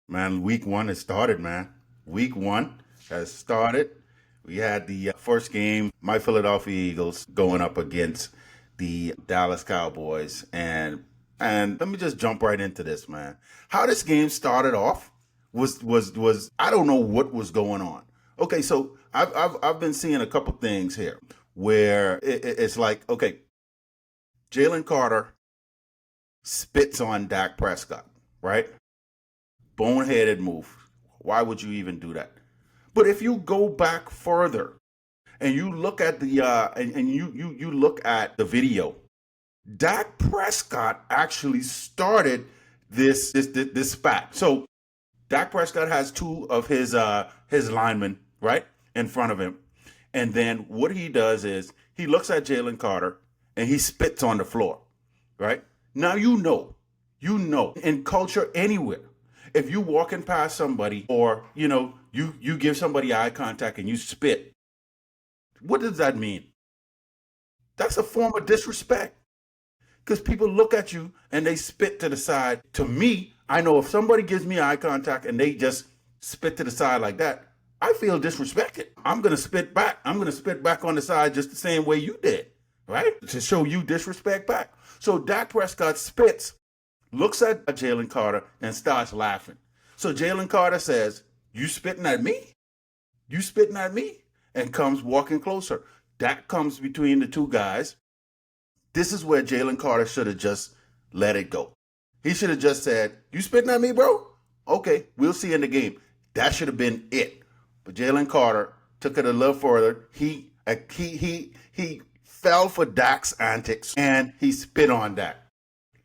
Man, week one has started, man. Week one has started. We had the first game, my Philadelphia Eagles going up against the Dallas Cowboys. And let me just jump right into this, man. How this game started off was I don't know what was going on. Okay, so I've been seeing a couple things here where it's like, okay, Jalen Carter spits on Dak Prescott, right? Boneheaded move. Why would you even do that? But if you go back further and you look at the and you look at the video, Dak Prescott actually started this spat. So Dak Prescott has two of his linemen right in front of him, and then what he does is he looks at Jalen Carter and he spits on the floor. Right now, you know, in culture anywhere, if you walking past somebody or you give somebody eye contact and you spit, what does that mean? That's a form of disrespect because people look at you and they spit to the side. To me, I know if somebody gives me eye contact and they just spit to the side like that, I feel disrespected. I'm going to spit back. I'm going to spit back on the side just the same way you did, right? To show you disrespect back. So Dak Prescott spits, looks at Jalen Carter, and starts laughing. So Jalen Carter says, "You spitting at me? You spitting at me?" And comes walking closer. Dak comes between the two guys. This is where Jalen Carter should have just let it go. He should have just said, "You spitting at me, bro? Okay, we'll see in the game." That should have been it. But Jalen Carter took it a little further. He fell for Dak's antics and he spit on Dak.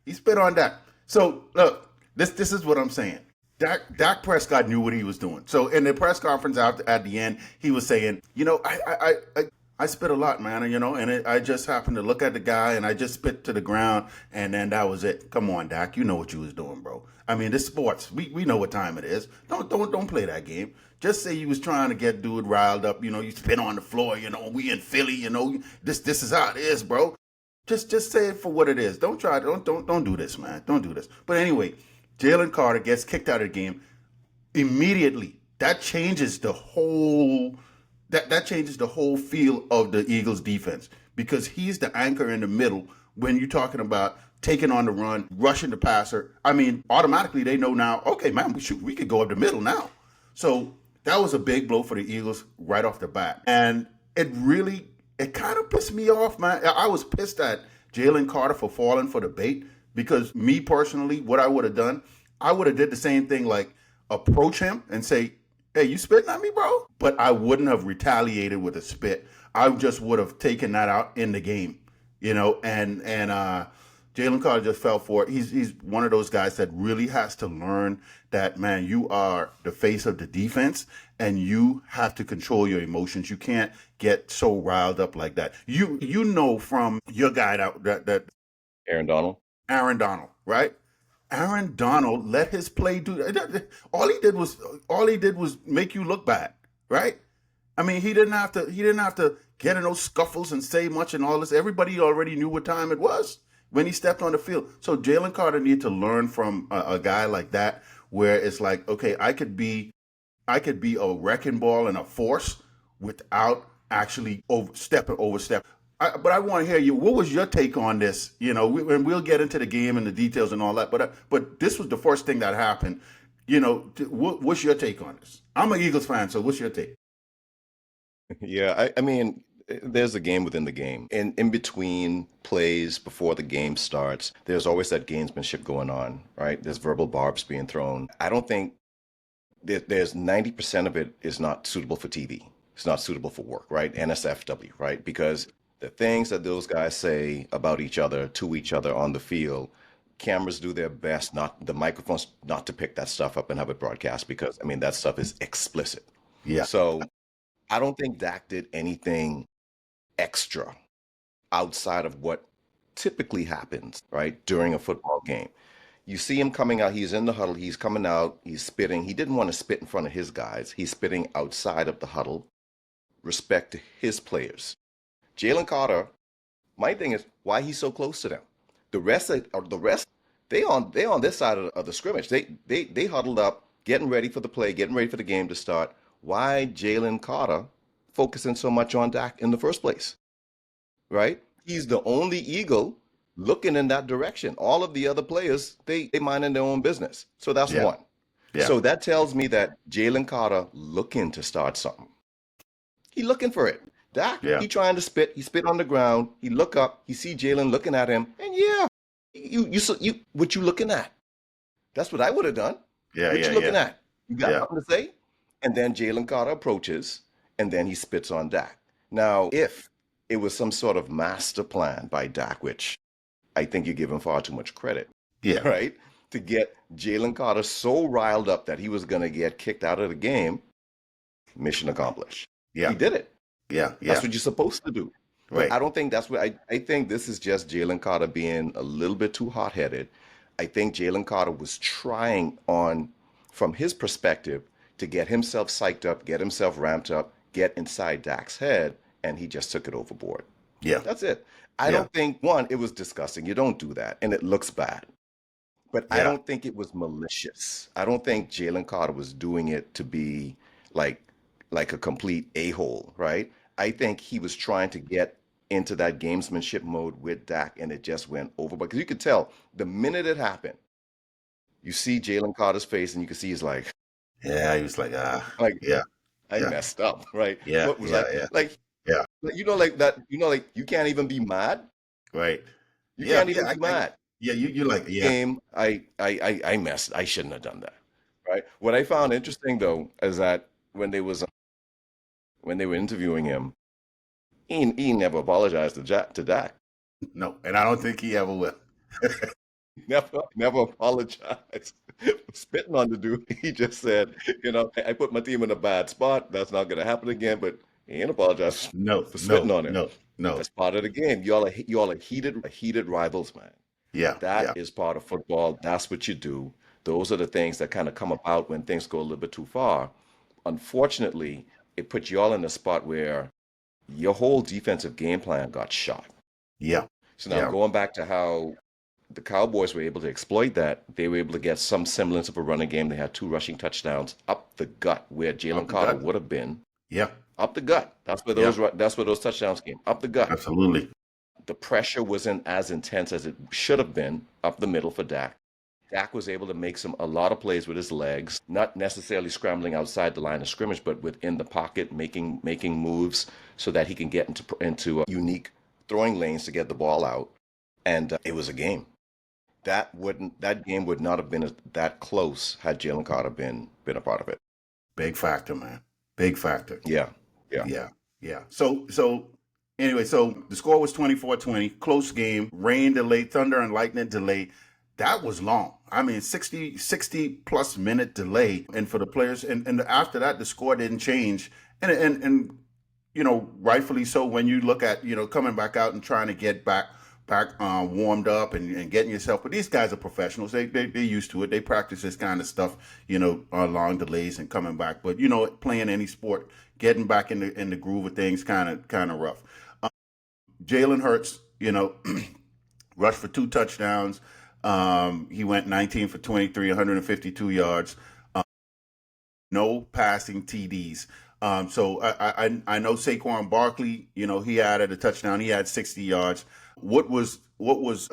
He spit on Dak. So look, this is what I'm saying. Dak Prescott knew what he was doing. So in the press conference at the end, he was saying, I spit a lot, man, I just happened to look at the guy and I just spit to the ground, and then that was it. Come on, Dak, you know what you was doing, bro. I mean, this sports. We know what time it is. Don't play that game. Just say you was trying to get dude riled up. You spit on the floor. We in Philly. This is how it is, bro. Just say it for what it is. Don't do this, man. Don't do this. But anyway, Jalen Carter gets kicked out of the game immediately. That changes the whole feel of the Eagles defense because he's the anchor in the middle when you're talking about taking on the run, rushing the passer. I mean, automatically they know now, okay, man, we could go up the middle now. So that was a big blow for the Eagles right off the bat. And it kind of pissed me off, man. I was pissed at Jalen Carter for falling for the bait because me personally, what I would have done, I would have did the same thing, like approach him and say, "Hey, you spitting at me, bro?" But I wouldn't have retaliated with a spit. I just would have taken that out in the game, and Jalen Carter just fell for it. He's one of those guys that really has to learn that, man, you are the face of the defense and you have to control your emotions. You can't get so riled up like that. You know from your guy that Aaron Donald. Aaron Donald, right? Aaron Donald let his play do that. All he did was make you look bad, right? I mean, he didn't have to get in those scuffles and say much and all this. Everybody already knew what time it was when he stepped on the field. So Jalen Carter needed to learn from a guy like that, where it's like, okay, I could be a wrecking ball and a force without actually overstep. But I want to hear you. What was your take on this? And we'll get into the game and the details and all that. But this was the first thing that happened. What's your take on this? I'm an Eagles fan, so what's your take? Yeah, I mean, there's a game within the game. In between plays before the game starts, there's always that gamesmanship going on, right? There's verbal barbs being thrown. I don't think there's 90% of it is not suitable for TV. It's not suitable for work, right? NSFW, right? Because the things that those guys say about each other, to each other on the field, cameras do their best, not the microphones, not to pick that stuff up and have it broadcast because, I mean, that stuff is explicit. Yeah. So I don't think Dak did anything extra outside of what typically happens, right, during a football game. You see him coming out, he's in the huddle, he's coming out, he's spitting. He didn't want to spit in front of his guys. He's spitting outside of the huddle, respect to his players. Jalen Carter, my thing is why he's so close to them. The rest, they on this side of the scrimmage. They huddled up, getting ready for the play, getting ready for the game to start. Why Jalen Carter focusing so much on Dak in the first place, right? He's the only Eagle looking in that direction. All of the other players, they minding their own business. So that's Yeah. one. Yeah. So that tells me that Jalen Carter looking to start something. He looking for it. Dak, Yeah. he trying to spit. He spit on the ground. He look up. He see Jalen looking at him, and yeah, what you looking at? That's what I would have done. Yeah. What Yeah. you looking Yeah. at? You got Yeah. something to say? And then Jalen Carter approaches, and then he spits on Dak. Now, if it was some sort of master plan by Dak, which I think you're giving far too much credit, Yeah. right? To get Jalen Carter so riled up that he was going to get kicked out of the game, mission accomplished. Yeah. He did it. Yeah. That's Yeah. what you're supposed to do. But Right. I don't think that's what I think this is just Jalen Carter being a little bit too hot-headed. I think Jalen Carter was trying on, from his perspective, to get himself psyched up, get himself ramped up, get inside Dak's head, and he just took it overboard. Yeah. That's it. I Yeah. don't think, one, it was disgusting. You don't do that, and it looks bad. But I Yeah. don't think it was malicious. I don't think Jalen Carter was doing it to be like like a complete a-hole, right? I think he was trying to get into that gamesmanship mode with Dak, and it just went over. Because you could tell the minute it happened, you see Jalen Carter's face, and you can see he's Yeah. He was like, like yeah. I Yeah. messed up, right? Yeah. What was Yeah. Yeah. Yeah. like that, like you can't even be mad. Right. You Yeah. can't even Yeah. be mad. Yeah. You like, yeah. Game, I messed. I shouldn't have done that, right? What I found interesting though is that when they were interviewing him, he never apologized to Dak. No. And I don't think he ever will. Never apologized for spitting on the dude. He just said, I put my team in a bad spot. That's not going to happen again. But he ain't apologized No. for spitting No. on him. No. That's part of the game. Y'all are heated rivals, man. Yeah. Yeah. That is part of football. That's what you do. Those are the things that kind of come about when things go a little bit too far. Unfortunately, it puts y'all in a spot where your whole defensive game plan got shot. Yeah. So now Yeah. going back to how the Cowboys were able to exploit that, they were able to get some semblance of a running game. They had 2 rushing touchdowns up the gut where Jalen the Carter gut. would have been. Yeah. Up the gut. That's where those touchdowns came. Up the gut. Absolutely. The pressure wasn't as intense as it should have been up the middle for Dak. Dak was able to make a lot of plays with his legs, not necessarily scrambling outside the line of scrimmage, but within the pocket, making moves so that he can get into unique throwing lanes to get the ball out. And it was a game. That game would not have been that close had Jalen Carter been a part of it. Big factor, man. Big factor. Yeah. Yeah. Yeah. So anyway, so the score was 24-20, close game, rain delay, thunder and lightning delay. That was long. I mean, 60 plus minute delay. And for the players, and after that, the score didn't change. And rightfully so when you look at, coming back out and trying to get back warmed up and getting yourself. But these guys are professionals. They're used to it. They practice this kind of stuff, on long delays and coming back. But, playing any sport, getting back in the groove of things, kind of rough. Jalen Hurts, rushed for 2 touchdowns. He went 19 for 23, 152 yards. No passing TDs. So I know Saquon Barkley, he added a touchdown. He had 60 yards. What was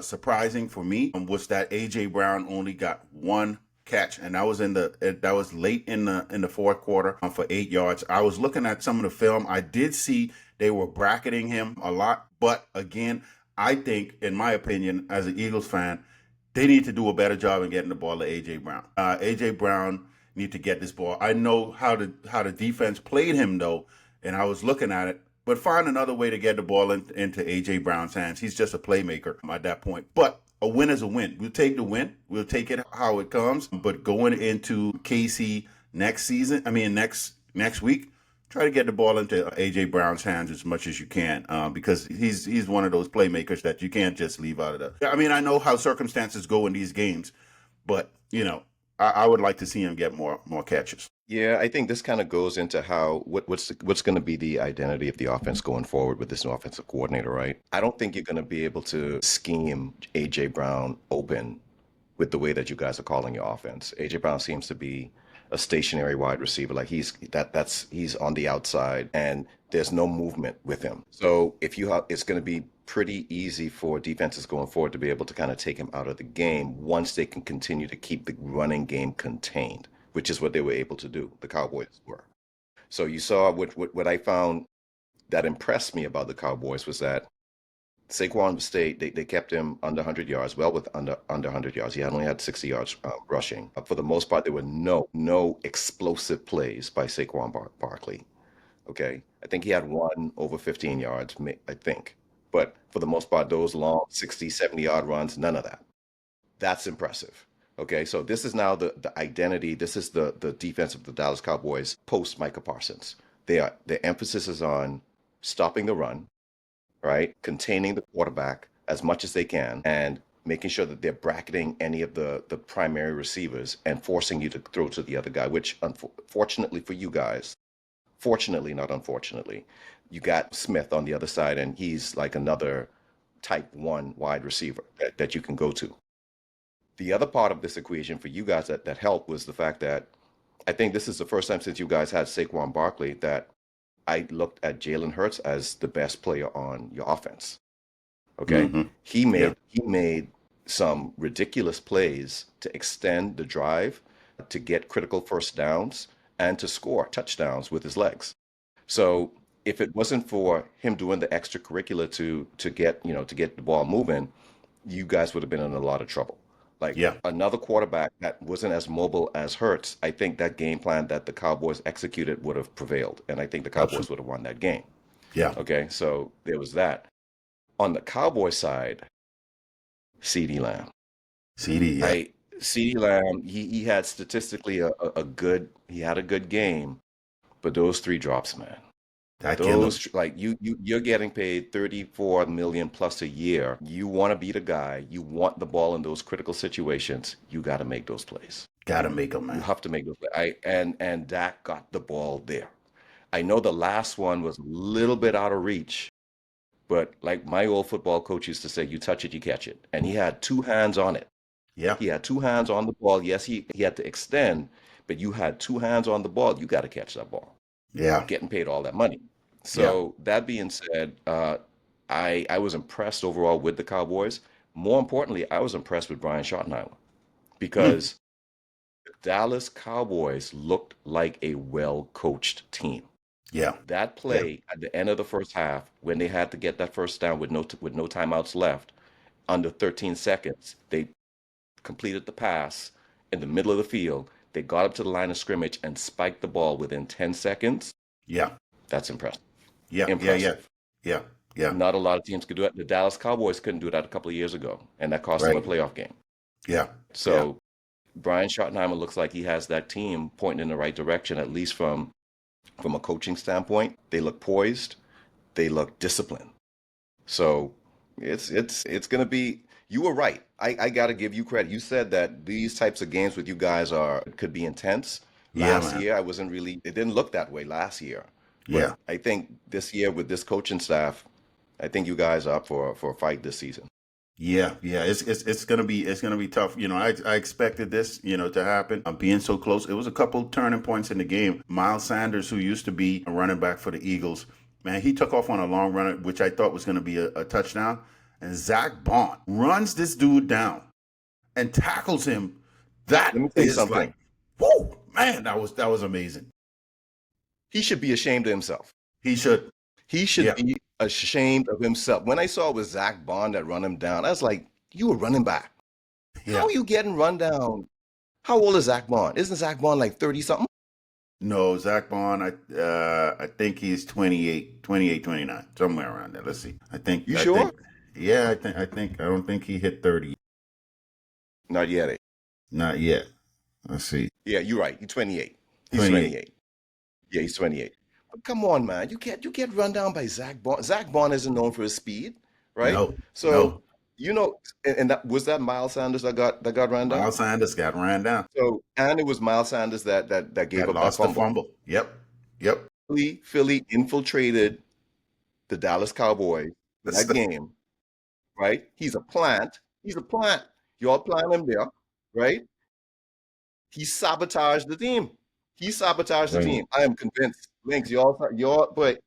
surprising for me was that AJ Brown only got 1 catch, and that was late in the fourth quarter for 8 yards. I was looking at some of the film. I did see they were bracketing him a lot, but again, I think, in my opinion, as an Eagles fan, they need to do a better job in getting the ball to AJ Brown. AJ Brown need to get this ball. I know how the defense played him though, and I was looking at it. But find another way to get the ball into A.J. Brown's hands. He's just a playmaker at that point. But a win is a win. We'll take the win. We'll take it how it comes. But going into KC next week, try to get the ball into A.J. Brown's hands as much as you can because he's one of those playmakers that you can't just leave out of the. I mean, I know how circumstances go in these games, but, I would like to see him get more catches. Yeah, I think this kind of goes into how what's going to be the identity of the offense going forward with this new offensive coordinator, right? I don't think you're going to be able to scheme AJ Brown open with the way that you guys are calling your offense. AJ Brown seems to be a stationary wide receiver. Like he's on the outside and there's no movement with him. So if you have, it's going to be pretty easy for defenses going forward to be able to kind of take him out of the game once they can continue to keep the running game contained, which is what they were able to do. The Cowboys were. So you saw what I found that impressed me about the Cowboys was that Saquon stayed. They kept him under 100 yards, well with under 100 yards. He only had 60 yards rushing. For the most part, there were no explosive plays by Saquon Barkley. Okay, I think he had one over 15 yards, I think. But for the most part, those long 60, 70-yard runs, none of that. That's impressive. Okay, so this is now the identity. This is the defense of the Dallas Cowboys post Micah Parsons. Their emphasis is on stopping the run, right? Containing the quarterback as much as they can and making sure that they're bracketing any of the primary receivers and forcing you to throw to the other guy, which unfortunately for you guys, fortunately, not unfortunately, you got Smith on the other side and he's like another type 1 wide receiver that you can go to. The other part of this equation for you guys that helped was the fact that I think this is the first time since you guys had Saquon Barkley that I looked at Jalen Hurts as the best player on your offense. Okay, he made some ridiculous plays to extend the drive, to get critical first downs, and to score touchdowns with his legs. So if it wasn't for him doing the extracurricular to get the ball moving, you guys would have been in a lot of trouble. Like another quarterback that wasn't as mobile as Hurts, I think that game plan that the Cowboys executed would have prevailed. And I think the Cowboys would have won that game. Yeah. Okay, so there was that. On the Cowboys side, CeeDee Lamb. CeeDee Lamb, he had statistically a good game, but those 3 drops, man. Those like you're getting paid 34 million plus a year. You want to be the guy. You want the ball in those critical situations. You got to make those plays. Got to make them, man. You have to make those plays. And Dak got the ball there. I know the last one was a little bit out of reach, but like my old football coach used to say, you touch it, you catch it. And he had 2 hands on it. Yeah. He had 2 hands on the ball. Yes, he had to extend, but you had 2 hands on the ball. You got to catch that ball. Yeah. Getting paid all that money. So that being said, I was impressed overall with the Cowboys. More importantly, I was impressed with Brian Schottenheimer because the Dallas Cowboys looked like a well-coached team. Yeah. That play at the end of the first half, when they had to get that first down with no timeouts left, under 13 seconds, they completed the pass in the middle of the field. They got up to the line of scrimmage and spiked the ball within 10 seconds. Yeah. That's impressive. Yeah. Impressive. Yeah. Not a lot of teams could do it. The Dallas Cowboys couldn't do that a couple of years ago, and that cost them a playoff game. Yeah. So Brian Schottenheimer looks like he has that team pointing in the right direction, at least from a coaching standpoint. They look poised. They look disciplined. So it's going to be. You were right. I got to give you credit. You said that these types of games with you guys could be intense. Last year, it didn't look that way last year. But I think this year with this coaching staff, I think you guys are up for a fight this season. Yeah. It's gonna be tough. I expected this, to happen. Being so close, it was a couple turning points in the game. Miles Sanders, who used to be a running back for the Eagles, man, he took off on a long run, which I thought was going to be a touchdown. And Zach Bond runs this dude down and tackles him. That is like, whoa, man, that was amazing. He should be ashamed of himself. He should be ashamed of himself. When I saw it was Zach Bond that run him down, I was like, you were running back. Yeah. How are you getting run down? How old is Zach Bond? Isn't Zach Bond like 30-something? No, Zach Bond, I think he's 28, 29, somewhere around there. Let's see. You sure? I don't think he hit 30. Not yet. Not yet. Let's see. Yeah, you're right. He's 28. He's 28. Yeah, he's 28. But come on, man. You get run down by Zach Bond. Zach Bond isn't known for his speed, right? No. And that was that Miles Sanders that got ran down. Miles Sanders got ran down. So, and it was Miles Sanders that gave up that fumble. Yep. Philly infiltrated the Dallas Cowboys in that game, right? He's a plant. You all plant him there, right? He sabotaged the team. He sabotaged the Right. team. I am convinced. Links, but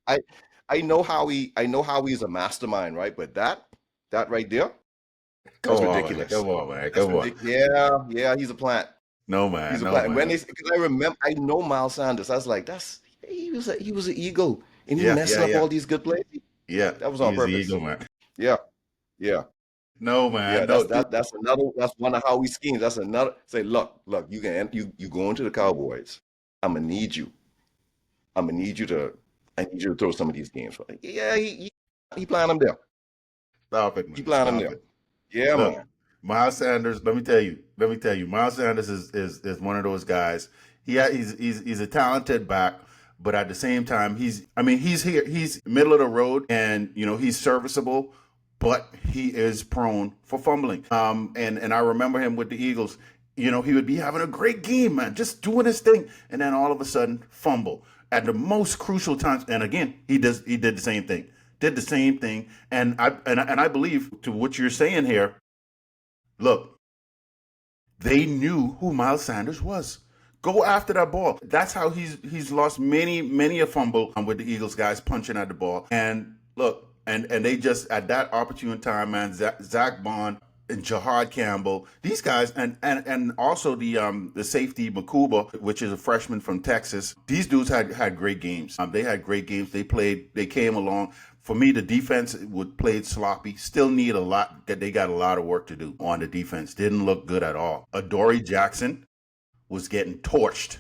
I know how he's a mastermind, right? But that right there, Come that's on, man. ridiculous. Come on, man. That's Come on. ridiculous. Yeah, yeah, he's a plant. No, He's man. a No, plant. And when man. they, because I remember, I know Miles Sanders. I was like, he was an eagle, and he Yeah, messing yeah, up yeah. all these good plays. Yeah. That was on He's the purpose. Eagle, man. Yeah, yeah. No, Yeah, man. No, dude. that's one of how he schemes. That's another say, look, you go into the Cowboys. I'm gonna need you. I'm gonna need you to I need you to throw some of these games. Right? Yeah, he playing them there. Stop it, He man. playing them Stop there. it. Yeah, Look, man. Miles Sanders. Let me tell you. Miles Sanders is one of those guys. He's a talented back, but at the same time, he's here. He's middle of the road, and he's serviceable, but he is prone for fumbling. And I remember him with the Eagles. He would be having a great game, man, just doing his thing, and then all of a sudden fumble at the most crucial times. And again, he did the same thing. Did the same thing, and I believe to what you're saying here. Look, they knew who Miles Sanders was. Go after that ball. That's how he's lost many a fumble with the Eagles guys punching at the ball. And look, and they just at that opportune time, man, Zach Bond and Jahad Campbell, these guys, and also the safety Makuba, which is a freshman from Texas. These dudes had great games. They had great games. They came along. For me, the defense played sloppy. Still need a lot. They got a lot of work to do on the defense. Didn't look good at all. Adoree Jackson was getting torched.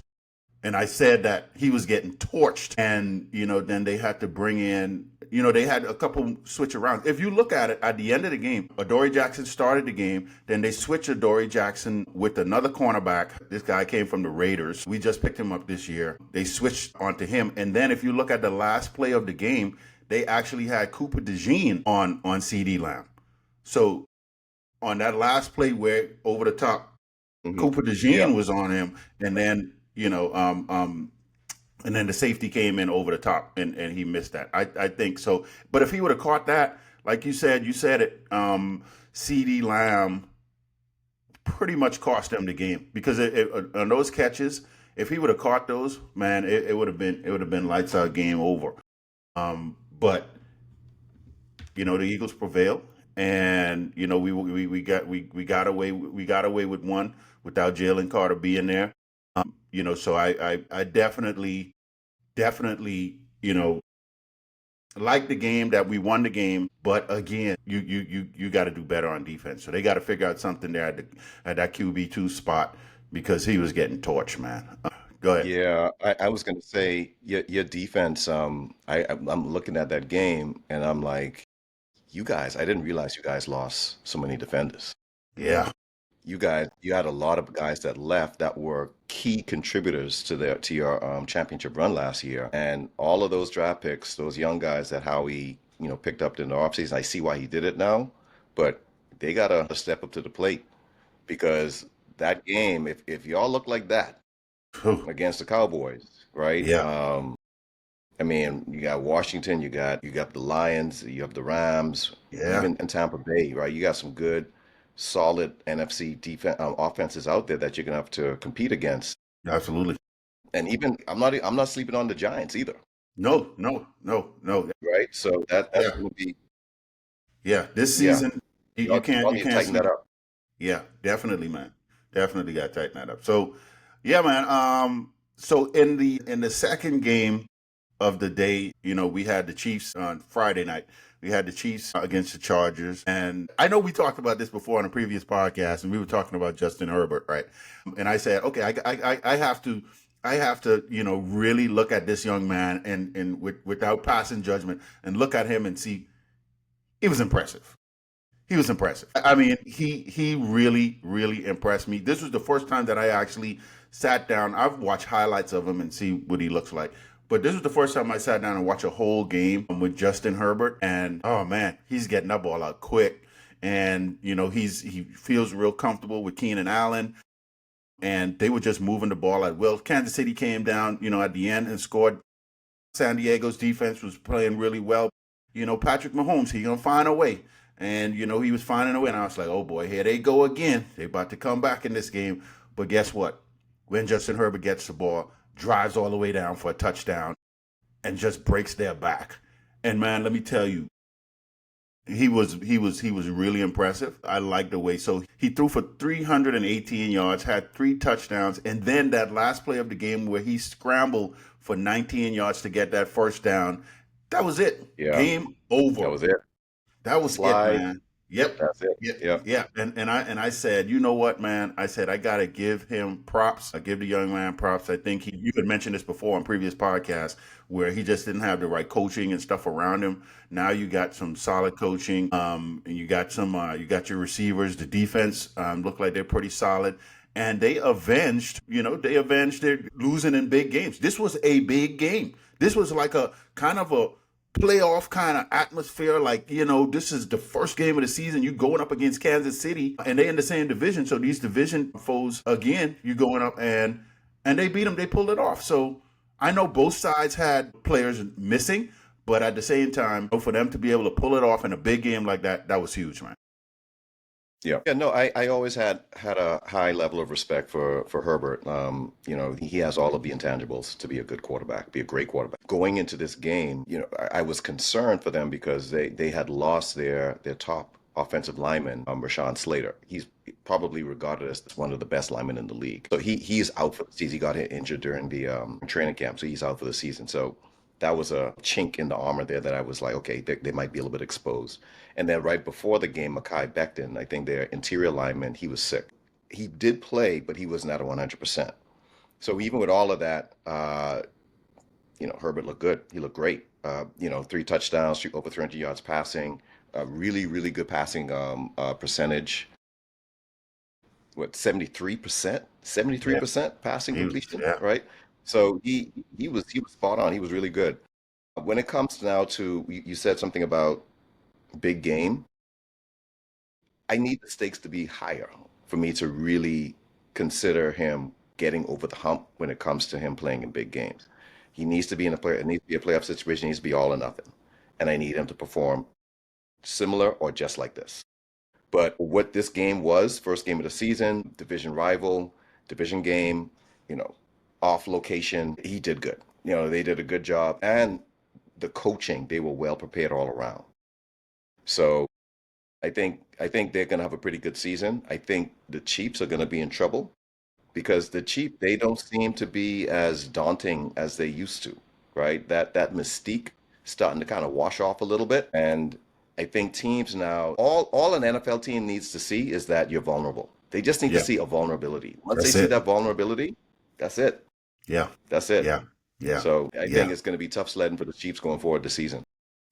And I said that he was getting torched. And, then they had to bring in, they had a couple switch around. If you look at it, at the end of the game, Adoree Jackson started the game. Then they switched Adoree Jackson with another cornerback. This guy came from the Raiders. We just picked him up this year. They switched onto him. And then if you look at the last play of the game, they actually had Cooper DeJean on CD Lamb. So on that last play where over the top, Cooper Yeah. DeJean was on him, and then and then the safety came in over the top, and he missed that. I think so. But if he would have caught that, like you said it, CD Lamb pretty much cost them the game because on those catches, if he would have caught those, man, it would have been lights out, game over. But the Eagles prevailed, and we got away with one without Jalen Carter being there. So I definitely like the game, that we won the game, but again, you got to do better on defense. So they got to figure out something there at that QB2 spot because he was getting torched, man. Go ahead. Yeah, I was gonna say your defense. I'm looking at that game and I'm like, you guys, I didn't realize you guys lost so many defenders. Yeah. You had a lot of guys that left that were key contributors to your championship run last year, and all of those draft picks, those young guys that Howie picked up in the offseason. I see why he did it now, but they gotta step up to the plate because that game, if y'all look like that Whew. against the Cowboys, right? Yeah. I mean, you got Washington, you got the Lions, you have the Rams, Yeah. even in Tampa Bay, right? You got some good, solid NFC defense offenses out there that you're gonna have to compete against. Absolutely. And even I'm not sleeping on the Giants either, No, no, no, no. right? So that's Yeah. gonna be Yeah. This yeah. season, you Y'all you need to can't tighten that sleep. up. Yeah, definitely, man. Definitely got to tighten that up. So, yeah, man. So in the second game of the day, we had the Chiefs on Friday night. We had the Chiefs against the Chargers, and I know we talked about this before on a previous podcast, and we were talking about Justin Herbert, right? And I said, okay, I have to. I have to, really look at this young man and without passing judgment and look at him and see he was impressive. He was impressive. I mean, he really, really impressed me. This was the first time that I actually sat down. I've watched highlights of him and see what he looks like. But this was the first time I sat down and watched a whole game with Justin Herbert. And oh man, he's getting that ball out quick. And he feels real comfortable with Keenan Allen. And they were just moving the ball at will. Kansas City came down, at the end and scored. San Diego's defense was playing really well. Patrick Mahomes, he gonna find a way. And, he was finding a way. And I was like, oh boy, here they go again. They about to come back in this game. But guess what? when Justin Herbert gets the ball, drives all the way down for a touchdown, and just breaks their back. And man, let me tell you, he was really impressive. I like the way. So he threw for 318 yards, had 3 touchdowns, and then that last play of the game where he scrambled for 19 yards to get that first down. That was it. Yeah, Game over. that was it. That was it, Slide. man. Yep. That's it. Yeah, Yep. yeah. And I said, you know what, man? I said I gotta give him props. I give the young man props. I think you had mentioned this before on previous podcasts where he just didn't have the right coaching and stuff around him. Now you got some solid coaching. And you got you got your receivers. The defense look like they're pretty solid. And they avenged their losing in big games. This was a big game. This was like a kind of a playoff kind of atmosphere. Like, this is the first game of the season. You going up against Kansas City, and they in the same division. So these division foes again, you going up and they beat them. They pulled it off. So I know both sides had players missing, but at the same time, for them to be able to pull it off in a big game like that, that was huge, man. Yeah. Yeah, no, I always had a high level of respect for Herbert. He has all of the intangibles to be a good quarterback, be a great quarterback. Going into this game, I was concerned for them because they had lost their top offensive lineman, Rashawn Slater. He's probably regarded as one of the best linemen in the league. So he's out for the season. He got injured during the training camp, so he's out for the season. So that was a chink in the armor there that I was like, okay, they might be a little bit exposed. And then right before the game, Mekhi Becton, I think their interior lineman, he was sick. He did play, but he wasn't at 100%. So even with all of that, Herbert looked good. He looked great. 3 touchdowns, over 300 yards passing, really, really good passing percentage. What, 73%? 73% passing completion, Yeah. right? So he was spot on. He was really good. When it comes now to, you said something about big game. I need the stakes to be higher for me to really consider him getting over the hump when it comes to him playing in big games. He needs to be in it needs to be a playoff situation. It needs to be all or nothing. And I need him to perform similar or just like this. But what this game was, first game of the season, division rival, division game, off location, he did good. They did a good job. And the coaching, they were well prepared all around. So I think they're going to have a pretty good season. I think the Chiefs are going to be in trouble because the Chiefs, they don't seem to be as daunting as they used to, right? That mystique starting to kind of wash off a little bit. And I think teams now, all an NFL team needs to see is that you're vulnerable. They just need to see a vulnerability. Once they see that vulnerability, that's it. Yeah. That's it. Yeah. Yeah. So I think it's going to be tough sledding for the Chiefs going forward this season.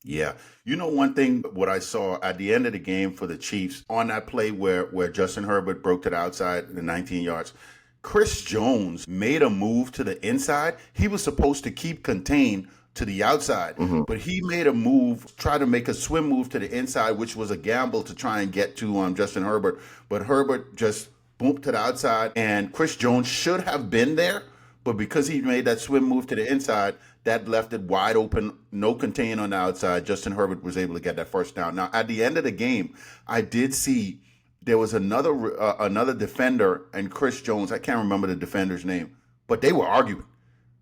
Yeah. One thing, what I saw at the end of the game for the Chiefs on that play where Justin Herbert broke to the outside, the 19 yards, Chris Jones made a move to the inside. He was supposed to keep contained to the outside, but he made a move, try to make a swim move to the inside, which was a gamble to try and get to Justin Herbert. But Herbert just booped to the outside, and Chris Jones should have been there. But because he made that swim move to the inside, that left it wide open, no contain on the outside. Justin Herbert was able to get that first down. Now, at the end of the game, I did see there was another defender and Chris Jones. I can't remember the defender's name, but they were arguing.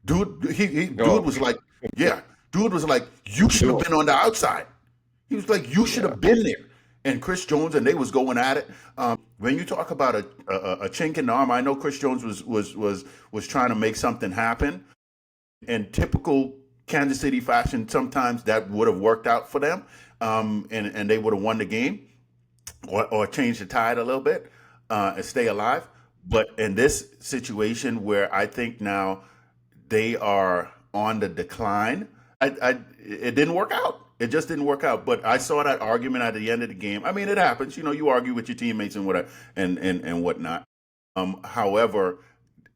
Dude was like, you should have been on the outside. He was like, you should have been there. And Chris Jones, and they was going at it. When you talk about a chink in the arm, I know Chris Jones was trying to make something happen. In typical Kansas City fashion, sometimes that would have worked out for them, and they would have won the game or changed the tide a little bit and stay alive. But in this situation where I think now they are on the decline, it didn't work out. It just didn't work out. But I saw that argument at the end of the game. I mean, it happens. You argue with your teammates and whatever and whatnot. However,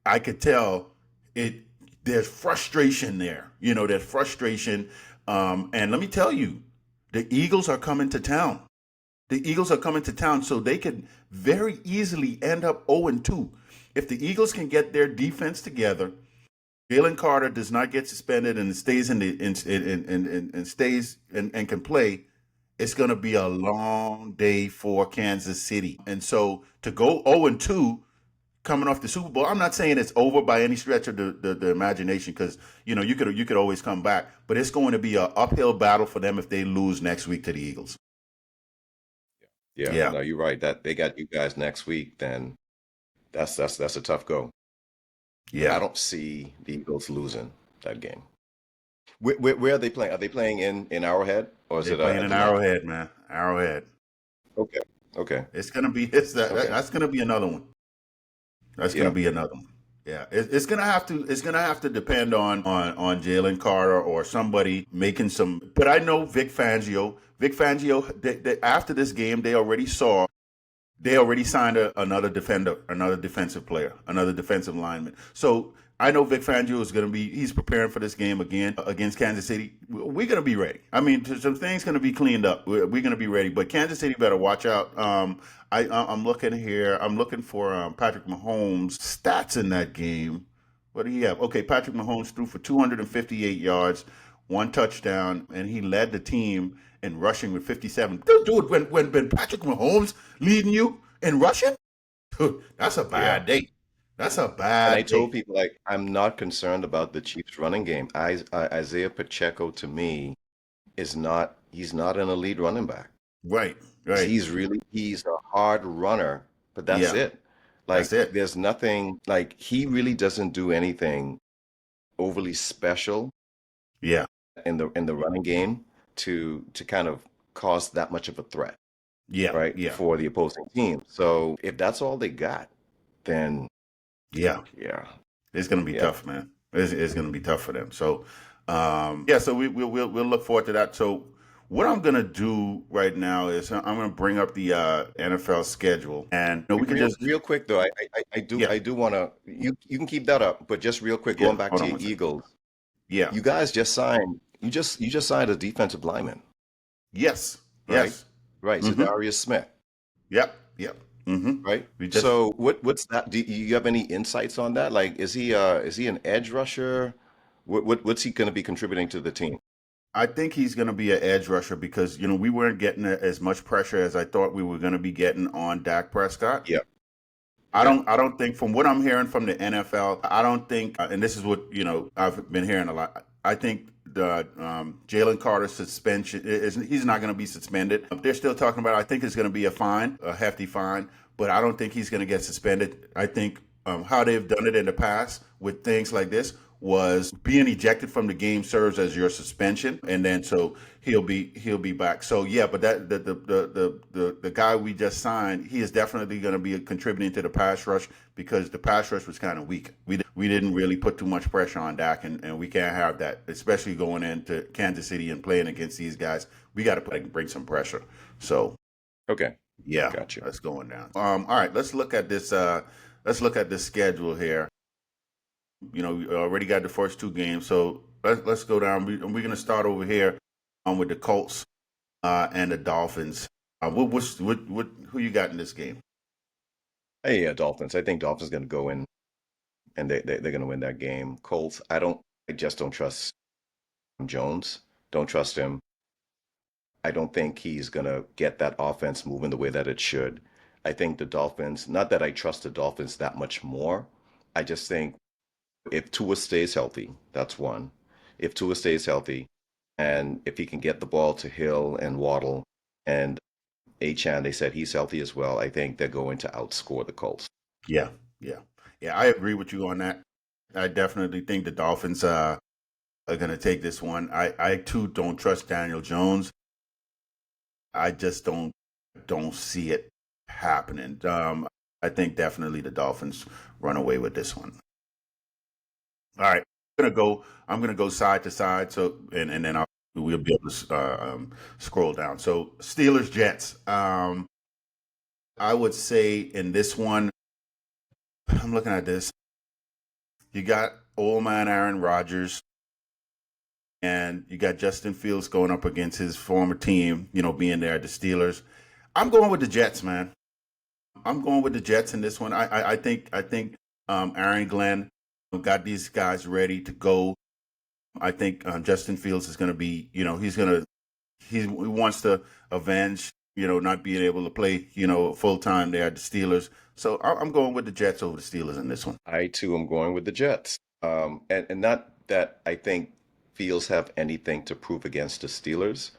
I could tell there's frustration there. There's frustration. And let me tell you, the Eagles are coming to town. The Eagles are coming to town, so they could very easily end up 0-2. If the Eagles can get their defense together, Jalen Carter does not get suspended and stays and stays and can play, it's going to be a long day for Kansas City. And so to go 0-2 coming off the Super Bowl. I'm not saying it's over by any stretch of the imagination, because you could always come back, but it's going to be an uphill battle for them if they lose next week to the Eagles. Yeah, Yeah, no, you're right. That they got you guys next week, then that's a tough go. But I yeah. don't see the Eagles losing that game. Where are they playing? Are they playing in Arrowhead or is They're it playing at in the Met? Arrowhead, man. Arrowhead. Okay, okay, It's gonna be okay. that's gonna be another one. That's going to Yeah, be another one. Yeah, it's going to have to depend on Jalen Carter or somebody making some. But I know Vic Fangio. After this game, they already signed another defender, another defensive player, another defensive lineman. So I know Vic Fangio is going to be. He's preparing for this game again against Kansas City. We're going to be ready. I mean, some things going to be cleaned up. We're going to be ready. But Kansas City better watch out. I'm looking here. I'm looking for Patrick Mahomes' stats in that game. What do you have? Okay, Patrick Mahomes threw for 258 yards, one touchdown, and he led the team in rushing with 57. Dude, when Patrick Mahomes leading you in rushing, dude, that's a yeah. bad day. That's a And I bad told day. people like I'm not concerned about the Chiefs running game. Isaiah Pacheco to me is not he's not an elite running back. Right, right. He's a hard runner, but that's Yeah, it. that's Like it. there's nothing like he really doesn't do anything overly special Yeah, in the running game to kind of cause that much of a threat, yeah, right, yeah, for the opposing team. So if that's all they got, then yeah. yeah, It's going to be yeah. tough, man. It's going to be tough for them. So, yeah. So we'll look forward to that. So what I'm going to do right now is I'm going to bring up the NFL schedule, and we can just Real quick though, yeah, I do want to you can keep that up, but just real quick, yeah. going back Hold to on your one second. Eagles, Yeah. you guys just signed you just signed a defensive lineman, Yes. right? Yes. Right, Mm-hmm. Zadarius Smith, Yep. Yep. Mm-hmm. right? We just So what's that? Do you have any insights on that? Like, is he an edge rusher? What's he going to be contributing to the team? I think he's going to be an edge rusher because we weren't getting as much pressure as I thought we were going to be getting on Dak Prescott. Yeah. I Okay. don't. I don't think, from what I'm hearing from the NFL, I don't think, and this is what I've been hearing a lot. I think the Jalen Carter suspension he's not going to be suspended. They're still talking about. I think it's going to be a fine, a hefty fine, but I don't think he's going to get suspended. I think how they've done it in the past with things like this was being ejected from the game serves as your suspension, and then so he'll be back. So yeah, but that the guy we just signed, he is definitely going to be contributing to the pass rush because the pass rush was kind of weak. We didn't really put too much pressure on Dak, and we can't have that, especially going into Kansas City and playing against these guys. We got to bring some pressure. So Okay. yeah, Gotcha. that's going down. All right, let's look at this. Let's look at this schedule here. We already got the first two games, so let's go down. We're going to start over here with the Colts and the Dolphins. Who you got in this game? Hey, yeah, Dolphins. I think Dolphins going to go in and they're going to win that game. Colts, I just don't trust Jones. Don't trust him. I don't think he's going to get that offense moving the way that it should. I think the Dolphins, not that I trust the Dolphins that much more. I just think if Tua stays healthy, that's one. If Tua stays healthy, and if he can get the ball to Hill and Waddle and Achan, they said he's healthy as well. I think they're going to outscore the Colts. Yeah, yeah, yeah. I agree with you on that. I definitely think the Dolphins are going to take this one. I too don't trust Daniel Jones. I just don't see it happening. I think definitely the Dolphins run away with this one. All right, I'm gonna go side to side. So and then we'll be able to scroll down. So Steelers Jets. I would say in this one, I'm looking at this. You got old man Aaron Rodgers, and you got Justin Fields going up against his former team. Being there at the Steelers. I'm going with the Jets, man. I'm going with the Jets in this one. I think Aaron Glenn got these guys ready to go. I think Justin Fields is going to be, he wants to avenge, not being able to play, full time there at the Steelers. So I'm going with the Jets over the Steelers in this one. I too am going with the Jets. And not that I think Fields have anything to prove against the Steelers.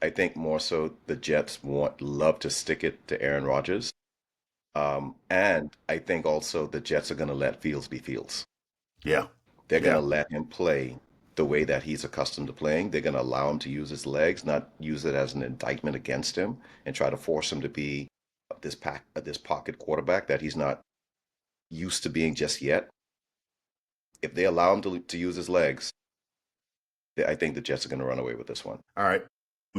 I think more so the Jets love to stick it to Aaron Rodgers. And I think also the Jets are going to let Fields be Fields. Yeah. They're going Yeah. to let him play the way that he's accustomed to playing. They're going to allow him to use his legs, not use it as an indictment against him, and try to force him to be this pocket quarterback that he's not used to being just yet. If they allow him to use his legs, I think the Jets are going to run away with this one. All right.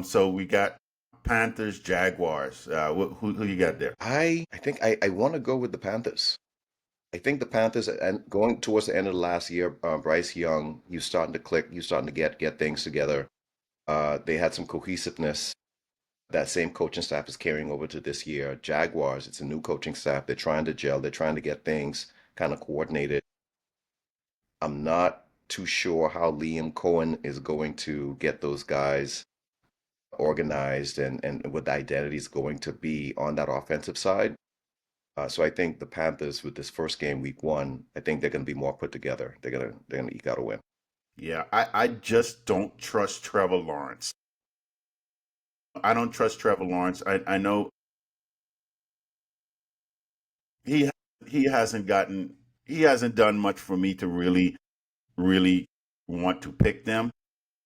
So we got Panthers, Jaguars. Who you got there? I think I want to go with the Panthers. I think the Panthers, and going towards the end of the last year, Bryce Young, you starting to click, you starting to get things together. They had some cohesiveness. That same coaching staff is carrying over to this year. Jaguars, it's a new coaching staff. They're trying to gel. They're trying to get things kind of coordinated. I'm not too sure how Liam Cohen is going to get those guys organized and what the identity is going to be on that offensive side. So I think the Panthers with this first game, week 1, I think they're going to be more put together. They're gonna eke out a win. Yeah, I just don't trust Trevor Lawrence. I don't trust Trevor Lawrence. I know he he hasn't done much for me to really want to pick them.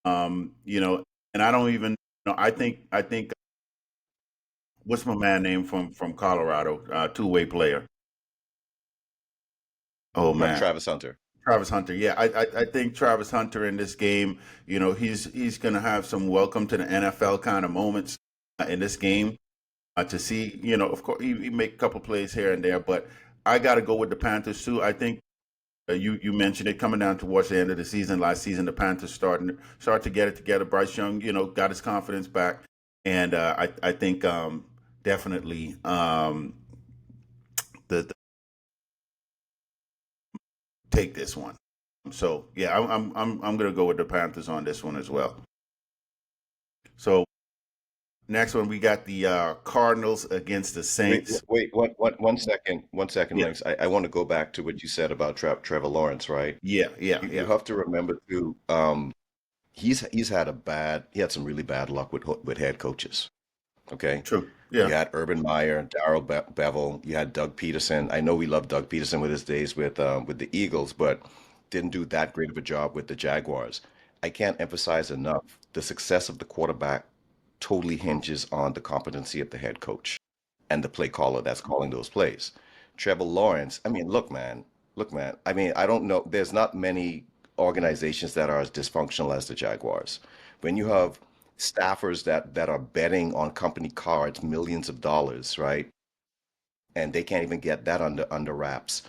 And I don't even know. I think what's my man name from Colorado, two-way player. Oh man, Travis Hunter. Travis Hunter. Yeah, I think Travis Hunter in this game, he's going to have some welcome to the NFL kind of moments in this game to see, of course, he make a couple plays here and there, but I got to go with the Panthers too. I think you mentioned it coming down towards the end of the season. Last season, the Panthers start to get it together. Bryce Young, got his confidence back, and I think definitely the take this one. So yeah, I'm gonna go with the Panthers on this one as well. So next one we got the Cardinals against the Saints. Wait, 1 second, Yeah, Lynx. I want to go back to what you said about Trevor Lawrence, right? yeah, yeah, You yeah. have to remember too. He had some really bad luck with head coaches. Okay, True. you Yeah, had Urban Meyer, Darrell Bevel, you had Doug Peterson. I know we love Doug Peterson with his days with the Eagles, but didn't do that great of a job with the Jaguars. I can't emphasize enough the success of the quarterback totally hinges on the competency of the head coach and the play caller that's calling those plays. Trevor Lawrence, I mean, look, man. I mean, I don't know. There's not many organizations that are as dysfunctional as the Jaguars. When you have staffers that are betting on company cards millions of dollars, right? And they can't even get that under wraps.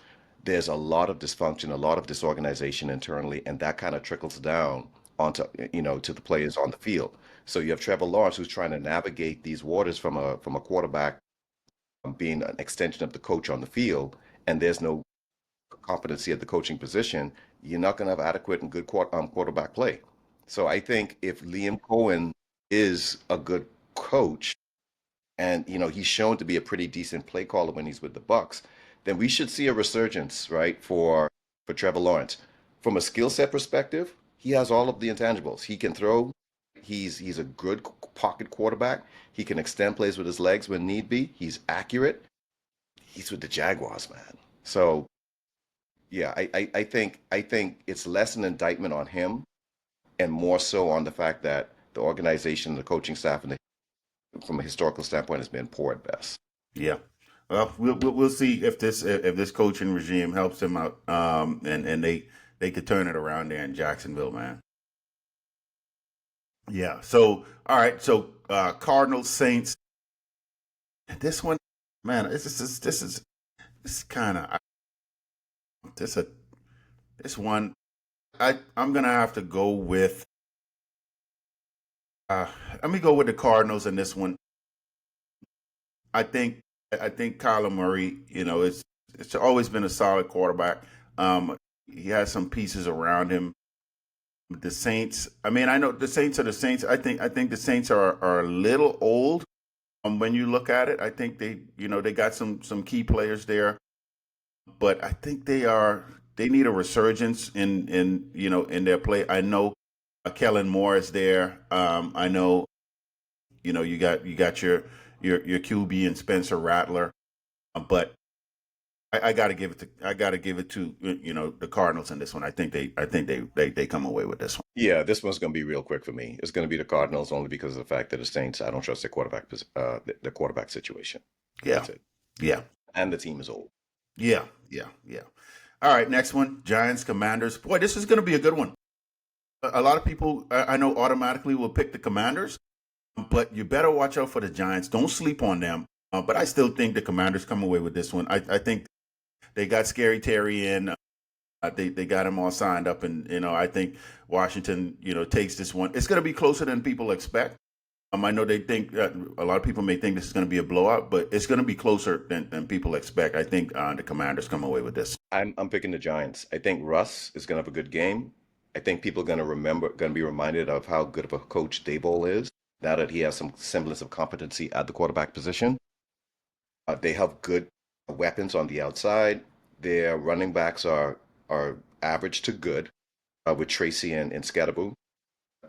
There's a lot of dysfunction, a lot of disorganization internally, and that kind of trickles down onto to the players on the field. So you have Trevor Lawrence who's trying to navigate these waters from a quarterback being an extension of the coach on the field, and there's no competency at the coaching position. You're not going to have adequate and good quarterback play. So I think if Liam Cohen is a good coach, and he's shown to be a pretty decent play caller when he's with the Bucks, then we should see a resurgence, right, for Trevor Lawrence. From a skill set perspective, he has all of the intangibles. He can throw. He's a good pocket quarterback. He can extend plays with his legs when need be. He's accurate. He's with the Jaguars, man. So yeah, I think it's less an indictment on him and more so on the fact that the organization, the coaching staff, and from a historical standpoint, has been poor at best. yeah. Well, we'll see if this coaching regime helps him out, and they could turn it around there in Jacksonville, man. Yeah. So all right. So Cardinals Saints. This one, man. This kind of this a this one. I'm gonna have to go with. Uh, Let me go with the Cardinals in this one. I think Kyler Murray. It's always been a solid quarterback. He has some pieces around him. The Saints. I mean, I know the Saints are the Saints. I think the Saints are a little old. When you look at it, I think they got some key players there, but I think they need a resurgence in their play. I know Kellen Moore is there. I know you got your QB and Spencer Rattler, but I got to give it to the Cardinals in this one. I think they come away with this one. Yeah, this one's going to be real quick for me. It's going to be the Cardinals only because of the fact that the Saints, I don't trust their quarterback, the quarterback situation. Yeah, That's it. yeah, And the team is old. yeah, yeah, yeah. All right, next one, Giants Commanders. Boy, this is going to be a good one. A lot of people I know automatically will pick the Commanders, but you better watch out for the Giants. Don't sleep on them. But I still think the Commanders come away with this one. I think they got Scary Terry in. They got him all signed up, and I think Washington takes this one. It's going to be closer than people expect. I know they think a lot of people may think this is going to be a blowout, but it's going to be closer than people expect. I think the Commanders come away with this. I'm picking the Giants. I think Russ is going to have a good game. I think people are going to be reminded of how good of a coach Daboll is now that he has some semblance of competency at the quarterback position. They have good weapons on the outside. Their running backs are average to good with Tracy and Scatterboo.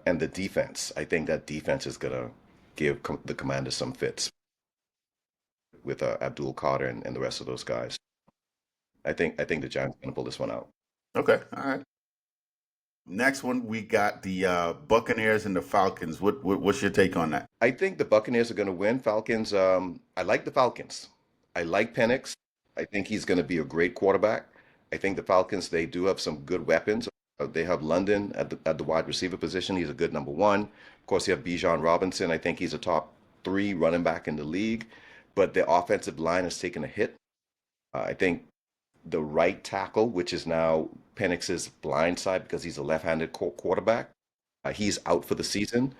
And the defense, I think that defense is going to give the Commanders some fits with Abdul Carter and the rest of those guys. I think the Giants are going to pull this one out. Okay, all right. Next one, we got the Buccaneers and the Falcons. What's your take on that? I think the Buccaneers are going to win. Falcons, I like the Falcons. I like Penix. I think he's going to be a great quarterback. I think the Falcons, they do have some good weapons. They have London at the wide receiver position. He's a good number one. Of course, you have Bijan Robinson. I think he's a top 3 running back in the league. But the offensive line has taken a hit. I think the right tackle, which is now Penix's blind side because he's a left-handed quarterback, he's out for the season.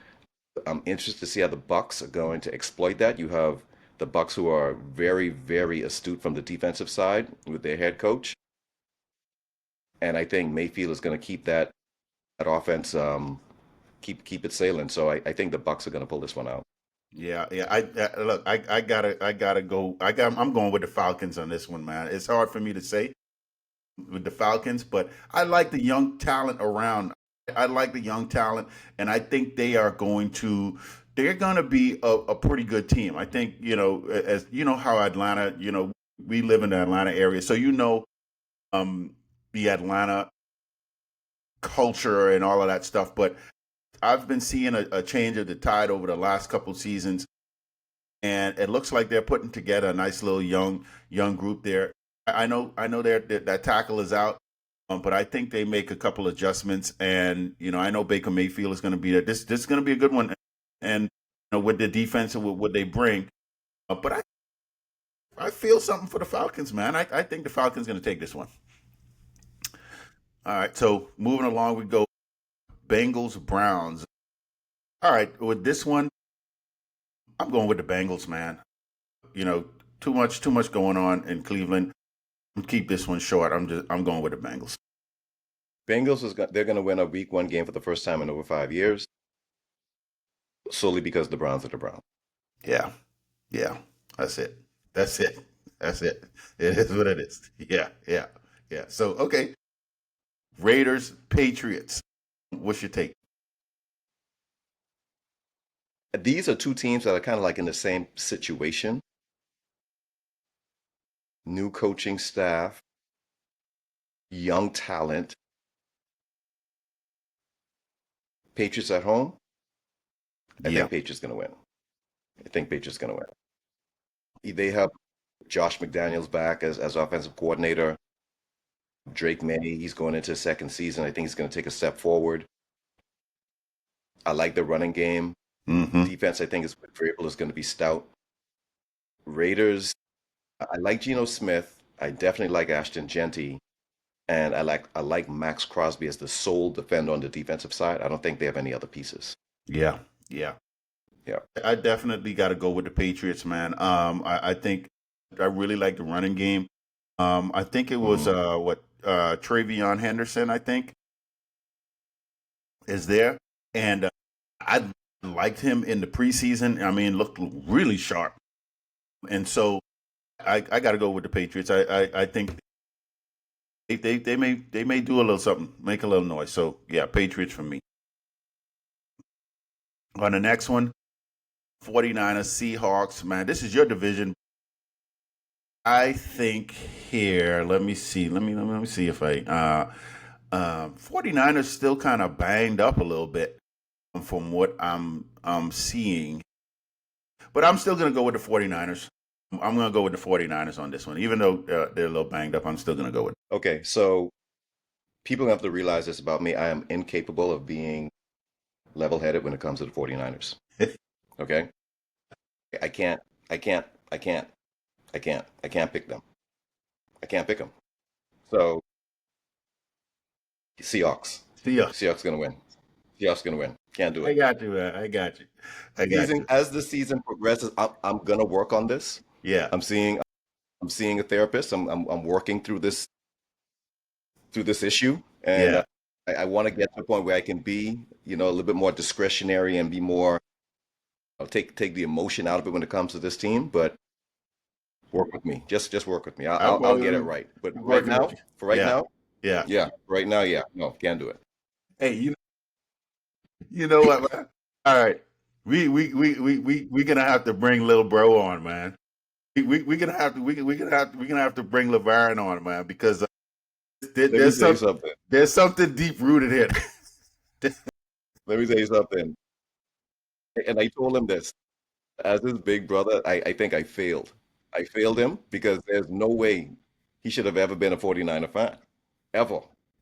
I'm interested to see how the Bucs are going to exploit that. You have the Bucs who are very, very astute from the defensive side with their head coach. And I think Mayfield is going to keep that offense keep it sailing. So I think the Bucs are going to pull this one out. Yeah, yeah. Look. I gotta go. I'm going with the Falcons on this one, man. It's hard for me to say with the Falcons, but I like the young talent around. I like the young talent, and I think they're going to be a pretty good team. I think as you know how Atlanta. We live in the Atlanta area, so the Atlanta culture and all of that stuff. But I've been seeing a change of the tide over the last couple seasons, and it looks like they're putting together a nice little young group there. I know that tackle is out, but I think they make a couple adjustments, and I know Baker Mayfield is going to be there. This is going to be a good one, and with the defense and with what they bring, but I feel something for the Falcons, man. I think the Falcons going to take this one. All right, so moving along, we go Bengals Browns. All right, with this one, I'm going with the Bengals, man. Too much going on in Cleveland. Keep this one short. I'm going with the Bengals. They're going to win a Week 1 game for the first time in over 5 years, solely because the Browns are the Browns. Yeah, yeah. That's it. It is what it is. Yeah, yeah, yeah. So okay, Raiders Patriots. What's your take? These are two teams that are kind of like in the same situation. New coaching staff, young talent. Patriots at home. I think Patriots going to win. They have Josh McDaniels back as offensive coordinator. Drake May, he's going into his second season. I think he's going to take a step forward. I like the running game. Mm-hmm. Defense, I think, is going to be stout. Raiders, I like Geno Smith. I definitely like Ashton Genty. And I like Max Crosby as the sole defender on the defensive side. I don't think they have any other pieces. Yeah. I definitely got to go with the Patriots, man. I think I really like the running game. I think it was Travion Henderson, I think, is there, and Liked him in the preseason. I mean, looked really sharp. And so I got to go with the Patriots. I think they may do a little something, make a little noise. So yeah, Patriots for me. On the next one, 49ers, Seahawks. Man, this is your division. I think here, let me see. Let me see if 49ers still kind of banged up a little bit from what I'm seeing. But I'm still going to go with the 49ers. I'm going to go with the 49ers on this one. Even though they're a little banged up, I'm still going to go with it. Okay, so people have to realize this about me. I am incapable of being level-headed when it comes to the 49ers. Okay? I can't, I can't, I can't, I can't pick them. I can't pick them. So, Seahawks. Seahawks. Seahawks gonna win. Seahawks gonna win. Can't do I it. got you, man. I got you. I got you. As the season progresses, I'm gonna work on this. Yeah. I'm seeing a therapist. I'm working through this issue, and Yeah. I want to get to a point where I can be, a little bit more discretionary and be more, take the emotion out of it when it comes to this team. But work with me. Just work with me. I'm I'll get it working, right. But I'm right working with now, you. for right Yeah. now, Yeah. yeah, right now, yeah, no, can't do it. Hey, you know what, man? All right. We gonna have to bring little bro on, man. We gonna have to we gonna have to bring LeVaron on, man, because Let me there's tell you some something. there's something deep rooted here. Let me tell you something. And I told him this as his big brother. I think I failed. I failed him because there's no way he should have ever been a 49er fan, ever.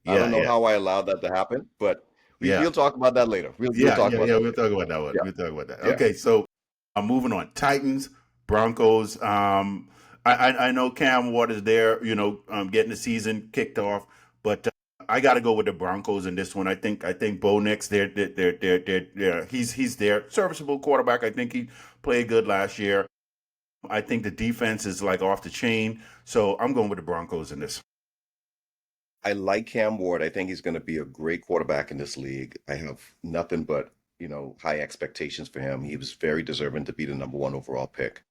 I Yeah, don't know yeah, how I allowed that to happen, but yeah, we'll talk about that later. We'll yeah, talk yeah, about yeah. that We'll later. talk about that one. Yeah, We'll talk about that. yeah. Okay, so I'm moving on. Titans, Broncos. I know Cam Waters there, getting the season kicked off, but I got to go with the Broncos in this one. I think Bo Nix, he's there, serviceable quarterback. I think he played good last year. I think the defense is like off the chain, so I'm going with the Broncos in this. I like Cam Ward. I think he's going to be a great quarterback in this league. I have nothing but, high expectations for him. He was very deserving to be the number one overall pick.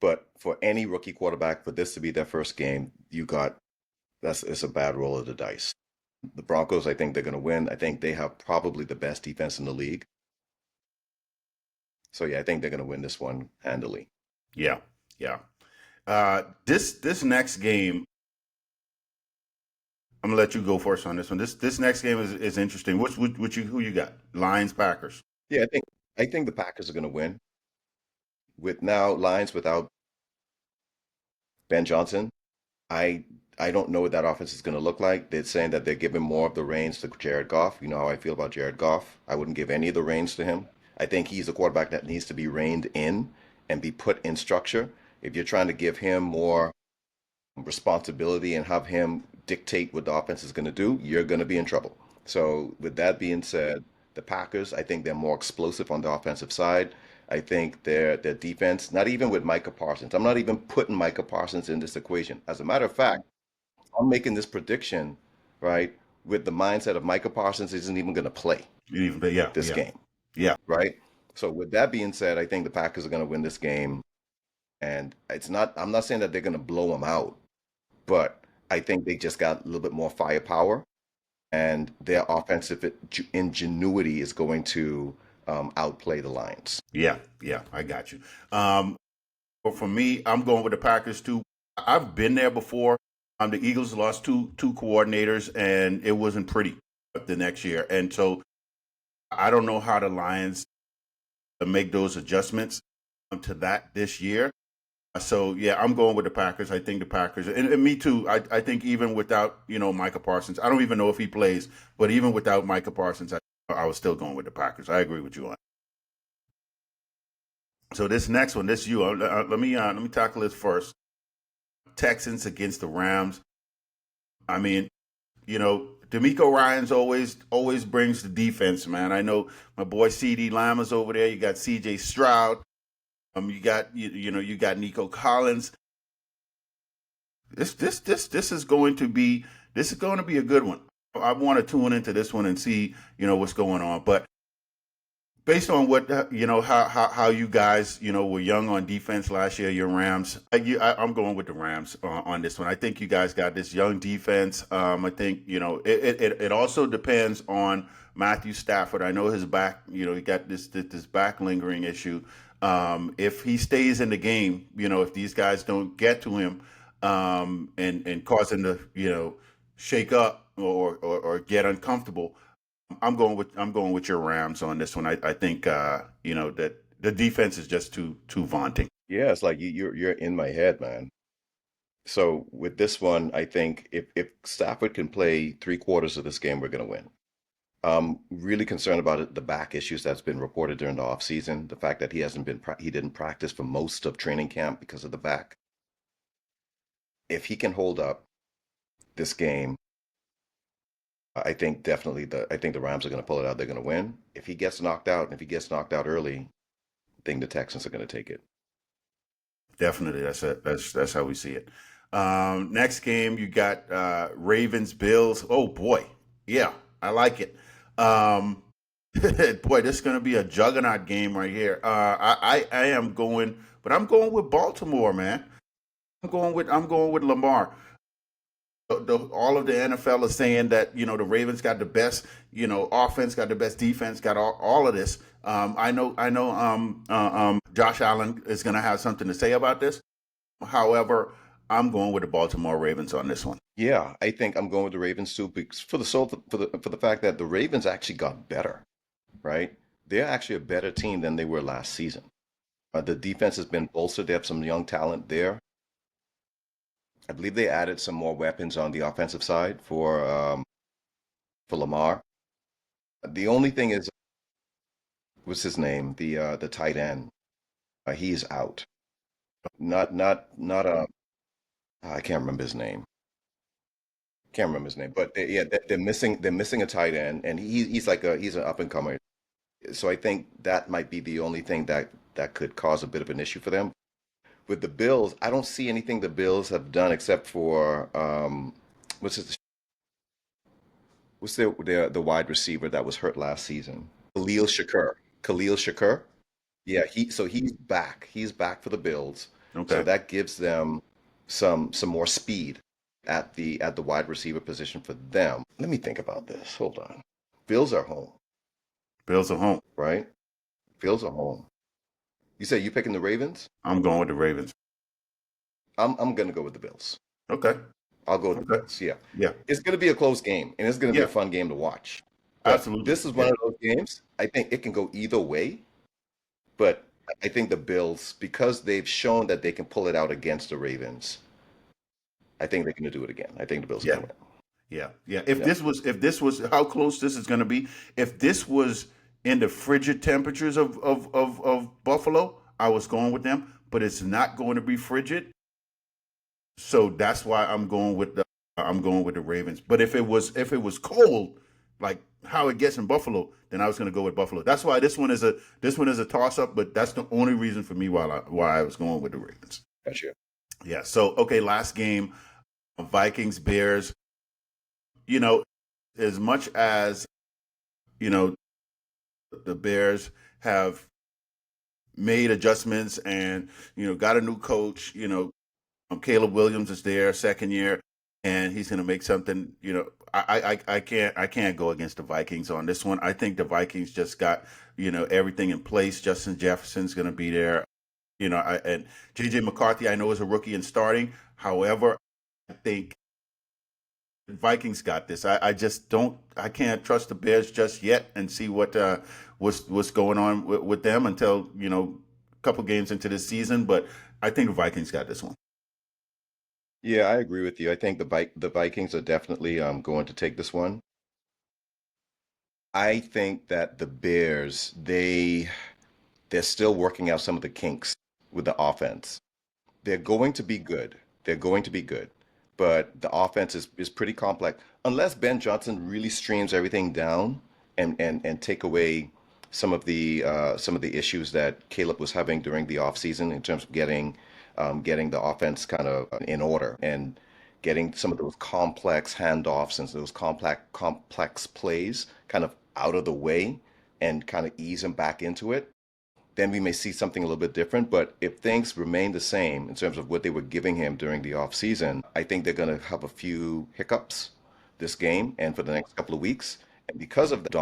But for any rookie quarterback, for this to be their first game, it's a bad roll of the dice. The Broncos, I think they're going to win. I think they have probably the best defense in the league. So yeah, I think they're going to win this one handily. Yeah, yeah. This next game, I'm gonna let you go first on this one. This next game is interesting. Who you got? Lions, Packers. Yeah, I think the Packers are going to win. With now Lions without Ben Johnson, I I don't know what that offense is going to look like. They're saying that they're giving more of the reins to Jared Goff. You know how I feel about Jared Goff. I wouldn't give any of the reins to him. I think he's a quarterback that needs to be reined in and be put in structure. If you're trying to give him more responsibility and have him dictate what the offense is going to do, you're going to be in trouble. So, with that being said, the Packers, I think they're more explosive on the offensive side. I think their defense, not even with Micah Parsons, I'm not even putting Micah Parsons in this equation. As a matter of fact, I'm making this prediction, right, with the mindset of Micah Parsons isn't even going to play Yeah, this yeah, game, yeah, right? So, with that being said, I think the Packers are going to win this game. And I'm not saying that they're going to blow them out, but I think they just got a little bit more firepower, and their offensive ingenuity is going to outplay the Lions. yeah, yeah. I got you. But for me, I'm going with the Packers too. I've been there before. The Eagles lost two coordinators, and it wasn't pretty the next year. And so I don't know how the Lions make those adjustments to that this year. So yeah, I'm going with the Packers. I think the Packers, and me too. I think even without Micah Parsons, I don't even know if he plays, but even without Micah Parsons, I was still going with the Packers. I agree with you on. So this next one, this you. Let me tackle this first. Texans against the Rams. I mean, D'Amico Ryan's always brings the defense, man. I know my boy C.D. Lama's over there. You got C.J. Stroud. You got Nico Collins. This is going to be a good one. I want to tune into this one and see what's going on. But Based on what how you guys were young on defense last year, your Rams. I'm going with the Rams on this one. I think you guys got this young defense. I think it also depends on Matthew Stafford. I know his back. He got this back lingering issue. If he stays in the game, if these guys don't get to him, and cause him to shake up or get uncomfortable. I'm going with your Rams on this one. I think that the defense is just too vaunting. Yeah, it's like you're in my head, man. So with this one, I think if Stafford can play 3 quarters of this game, we're going to win. I'm really concerned about it, the back issues that's been reported during the offseason, the fact that he didn't practice for most of training camp because of the back. If he can hold up this game, I think the Rams are going to pull it out. They're going to win. If he gets knocked out, and if he gets knocked out early, I think the Texans are going to take it. Definitely, that's it. That's how we see it. Next game, you got Ravens Bills. Oh boy, yeah, I like it. Um, Boy, this is going to be a juggernaut game right here. I am going, but I'm going with Baltimore, man. I'm going with Lamar. All of the NFL is saying that the Ravens got the best offense, got the best defense, got all of this. I know. Josh Allen is going to have something to say about this. However, I'm going with the Baltimore Ravens on this one. Yeah, I think I'm going with the Ravens too, because for the fact that the Ravens actually got better, right? They're actually a better team than they were last season. The defense has been bolstered. They have some young talent there. I believe they added some more weapons on the offensive side for Lamar. The only thing is, what's his name? The tight end. He's out. Not I can't remember his name. Can't remember his name. But yeah, they're missing a tight end, and he's an up and comer. So I think that might be the only thing that could cause a bit of an issue for them. With the Bills, I don't see anything the Bills have done except for what's his what's the wide receiver that was hurt last season? Khalil Shakur. Khalil Shakur. Yeah, he's back. He's back for the Bills. So Okay, that gives them some more speed at the wide receiver position for them. Let me think about this. Hold on. Bills are home, Bills are home. right? Bills are home. You say you picking the Ravens? I'm going with the Ravens. I'm gonna go with the Bills. Okay, I'll go with the okay, Bills. Yeah. yeah, It's gonna be a close game and it's gonna be a yeah, fun game to watch. But absolutely, this is one yeah, of those games, I think it can go either way. But I think the Bills, because they've shown that they can pull it out against the Ravens, I think they're gonna do it again. I think the Bills are yeah. gonna win. Yeah, yeah. If Yeah. this was how close this is going to be, if this was in the frigid temperatures of Buffalo, I was going with them. But it's not going to be frigid, so that's why I'm going with the Ravens. But if it was cold, like how it gets in Buffalo, then I was going to go with Buffalo. That's why this one is a toss up. But that's the only reason for me why I was going with the Ravens. Gotcha. Yeah. So okay, last game, Vikings Bears. You know, as much as you know the Bears have made adjustments and got a new coach. Caleb Williams is there, second year, and he's going to make something. I can't go against the Vikings on this one. I think the Vikings just got everything in place. Justin Jefferson's going to be there. And JJ McCarthy, I know is a rookie and starting. However, I think Vikings got this. I just don't. I can't trust the Bears just yet, and see what's going on with them until a couple games into this season. But I think the Vikings got this one. Yeah, I agree with you. I think the Vikings are definitely going to take this one. I think that the Bears, they're still working out some of the kinks with the offense. They're going to be good. They're going to be good. But the offense is pretty complex. Unless Ben Johnson really streams everything down and take away some of the issues that Caleb was having during the offseason in terms of getting the offense kind of in order and getting some of those complex handoffs and those complex plays kind of out of the way and kind of ease him back into it, then we may see something a little bit different. But if things remain the same in terms of what they were giving him during the offseason, I think they're going to have a few hiccups this game and for the next couple of weeks. And because of that,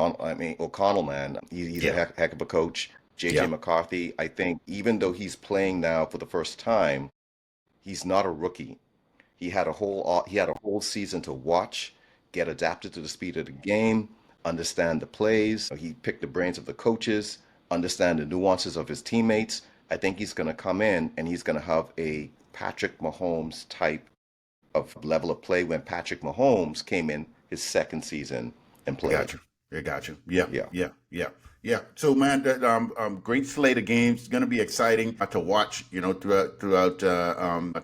O'Connell, man, he's a Yeah. heck of a coach. JJ Yeah. McCarthy, I think even though he's playing now for the first time, he's not a rookie. He had a whole season to watch, get adapted to the speed of the game, understand the plays. He picked the brains of the coaches, understand the nuances of his teammates. I think he's going to come in and he's going to have a Patrick Mahomes type of level of play when Patrick Mahomes came in his second season and I got played. you. I got you. Yeah, Yeah. yeah, yeah, yeah. So, man, that great slate of games. It's going to be exciting to watch. Throughout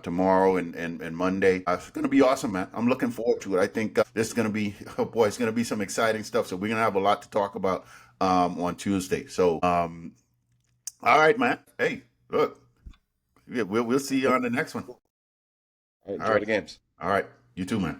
tomorrow and Monday. It's going to be awesome, man. I'm looking forward to it. I think this is going to be oh boy, it's going to be some exciting stuff. So we're going to have a lot to talk about on Tuesday. So, all right, man. Hey, look, we'll see you on the next one. All right, All enjoy right, the games. all right. You too, man.